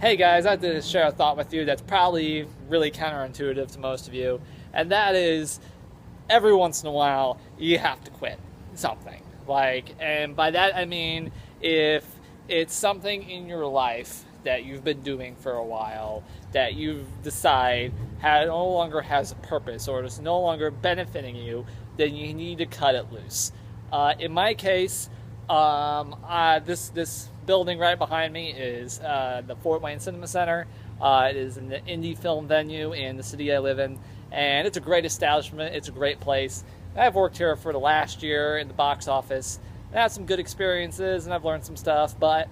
Hey guys, I have to share a thought with you that's probably really counterintuitive to most of you, and that is every once in a while you have to quit something. And by that I mean if it's something in your life that you've been doing for a while that you decide no longer has a purpose or is no longer benefiting you, then you need to cut it loose. In my case, this building right behind me is the Fort Wayne Cinema Center. It is an indie film venue in the city I live in, and it's a great establishment. It's a great place. I've worked here for the last year in the box office. I had some good experiences, and I've learned some stuff, but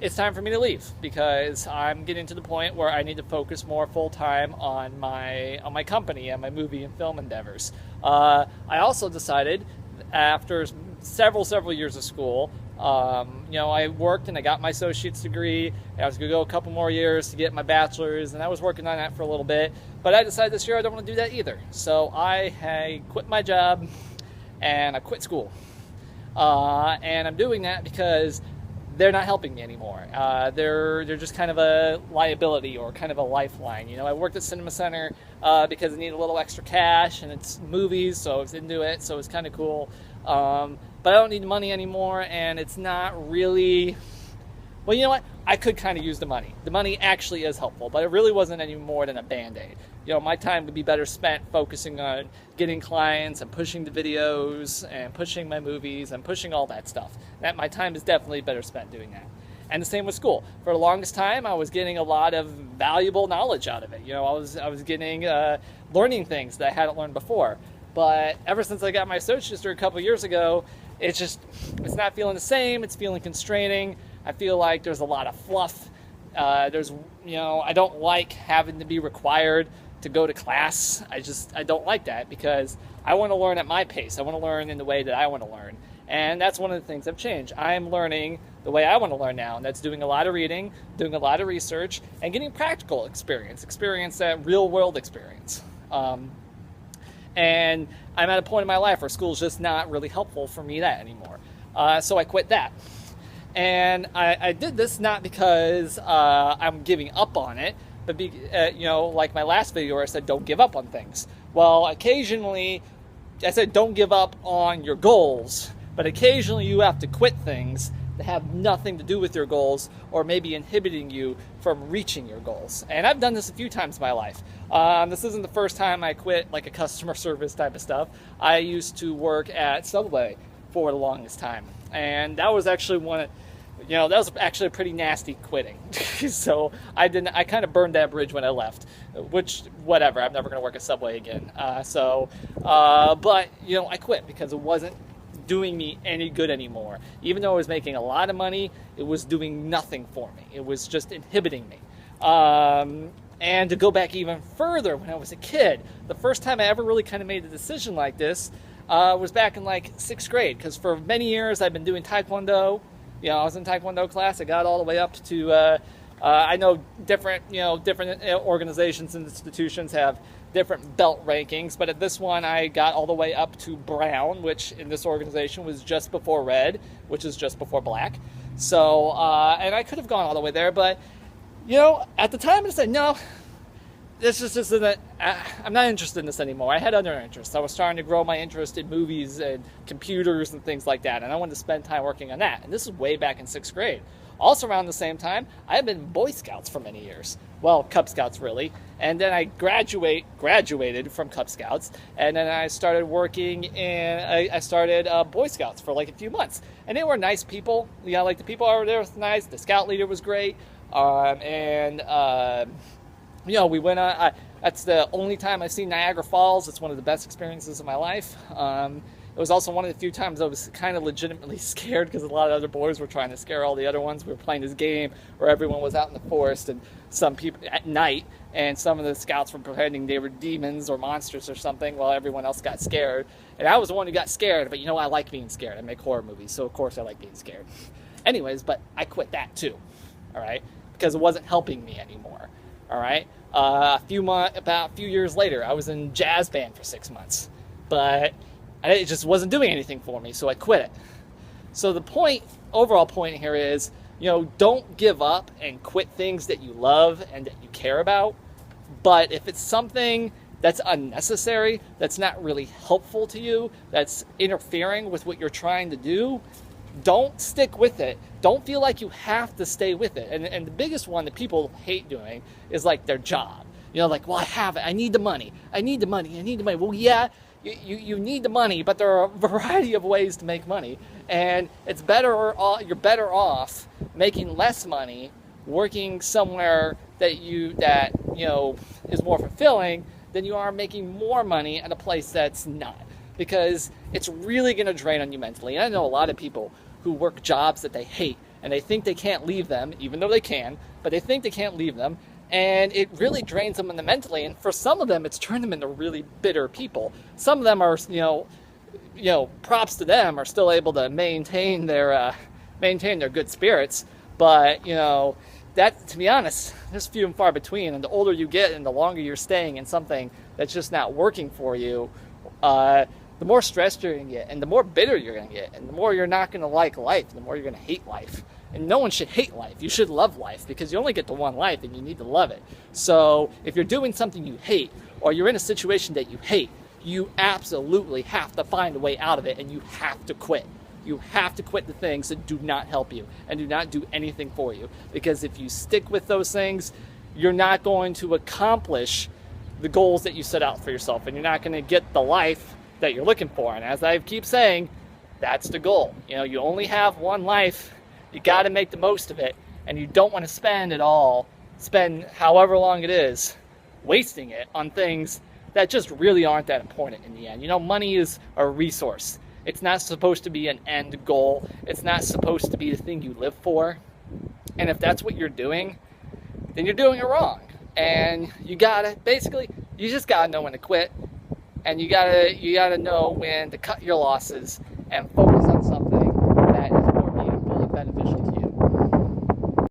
it's time for me to leave because I'm getting to the point where I need to focus more full-time on my company and my movie and film endeavors. I also decided after several years of school, I worked and I got my associate's degree, and I was going to go a couple more years to get my bachelor's, and I was working on that for a little bit, but I decided this year I don't want to do that either. So I quit my job and I quit school. And I'm doing that because they're not helping me anymore. They're just kind of a liability or kind of a lifeline. I worked at Cinema Center because I need a little extra cash, and it's movies, so I was into it, so it's kind of cool. But I don't need money anymore, and it's not really... Well, you know what? I could kind of use the money. The money actually is helpful, but it really wasn't any more than a Band-Aid. My time would be better spent focusing on getting clients and pushing the videos and pushing my movies and pushing all that stuff. My time is definitely better spent doing that. And the same with school. For the longest time, I was getting a lot of valuable knowledge out of it. I was getting learning things that I hadn't learned before. But ever since I got my associate's degree a couple years ago, it's not feeling the same. It's feeling constraining. I feel like there's a lot of fluff. I don't like having to be required to go to class. I don't like that because I want to learn at my pace. I want to learn in the way that I want to learn. And that's one of the things I've changed. I'm learning the way I want to learn now, and that's doing a lot of reading, doing a lot of research, and getting practical experience that real-world experience. And I'm at a point in my life where school's just not really helpful for me anymore. So I quit that. And I did this not because I'm giving up on it, but like my last video where I said don't give up on things. Well, occasionally I said don't give up on your goals, but occasionally you have to quit things that have nothing to do with your goals or maybe inhibiting you from reaching your goals. And I've done this a few times in my life. This isn't the first time I quit like a customer service type of stuff. I used to work at Subway for the longest time. And that was actually that was actually a pretty nasty quitting. So I kind of burned that bridge when I left, which, whatever, I'm never going to work at Subway again. But I quit because it wasn't doing me any good anymore. Even though I was making a lot of money, it was doing nothing for me. It was just inhibiting me. And to go back even further, when I was a kid, the first time I ever really kind of made a decision like this was back in like 6th grade, because for many years I've been doing Taekwondo. I was in Taekwondo class. I got all the way up to, I know different organizations and institutions have different belt rankings, but at this one I got all the way up to brown, which in this organization was just before red, which is just before black. So, and I could have gone all the way there, but, at the time I said, no, this just isn't, I'm not interested in this anymore. I had other interests. I was starting to grow my interest in movies and computers and things like that, and I wanted to spend time working on that. And this is way back in 6th grade. Also around the same time, I had been Boy Scouts for many years. Well, Cub Scouts really. And then I graduated from Cub Scouts, and then I started working I started Boy Scouts for like a few months. And they were nice people. Like the people over there were nice. The scout leader was great. We went on, that's the only time I've seen Niagara Falls. It's one of the best experiences of my life. It was also one of the few times I was kind of legitimately scared because a lot of other boys were trying to scare all the other ones. We were playing this game where everyone was out in the forest and some people at night, and some of the scouts were pretending they were demons or monsters or something while everyone else got scared. And I was the one who got scared, but I like being scared. I make horror movies, so of course I like being scared. Anyways, but I quit that too, all right, because it wasn't helping me anymore. All right. About a few years later, I was in jazz band for 6 months, but it just wasn't doing anything for me, so I quit it. So the overall point here is don't give up and quit things that you love and that you care about. But if it's something that's unnecessary, that's not really helpful to you, that's interfering with what you're trying to do, don't stick with it. Don't feel like you have to stay with it. And the biggest one that people hate doing is like their job. Like, well, I have it. I need the money. I need the money. I need the money. Well, yeah, you need the money, but there are a variety of ways to make money. And you're better off making less money, working somewhere that is more fulfilling than you are making more money at a place that's not. Because it's really going to drain on you mentally. And I know a lot of people who work jobs that they hate, and they think they can't leave them, even though they can, but they think they can't leave them, and it really drains them mentally. And for some of them, it's turned them into really bitter people. Some of them are, props to them, are still able to maintain their good spirits. But that, to be honest, there's few and far between. And the older you get, and the longer you're staying in something that's just not working for you, the more stressed you're going to get, and the more bitter you're going to get, and the more you're not going to like life, and the more you're going to hate life. And no one should hate life. You should love life, because you only get to one life, and you need to love it. So if you're doing something you hate, or you're in a situation that you hate, you absolutely have to find a way out of it, and you have to quit. You have to quit the things that do not help you and do not do anything for you. Because if you stick with those things, you're not going to accomplish the goals that you set out for yourself, and you're not going to get the life that you're looking for. And as I keep saying, that's the goal. You only have one life. You got to make the most of it, and you don't want to spend however long it is wasting it on things that just really aren't that important in the end. Money is a resource. It's not supposed to be an end goal. It's not supposed to be the thing you live for. And if that's what you're doing, then you're doing it wrong. And you just gotta know when to quit. And you gotta know when to cut your losses and focus on something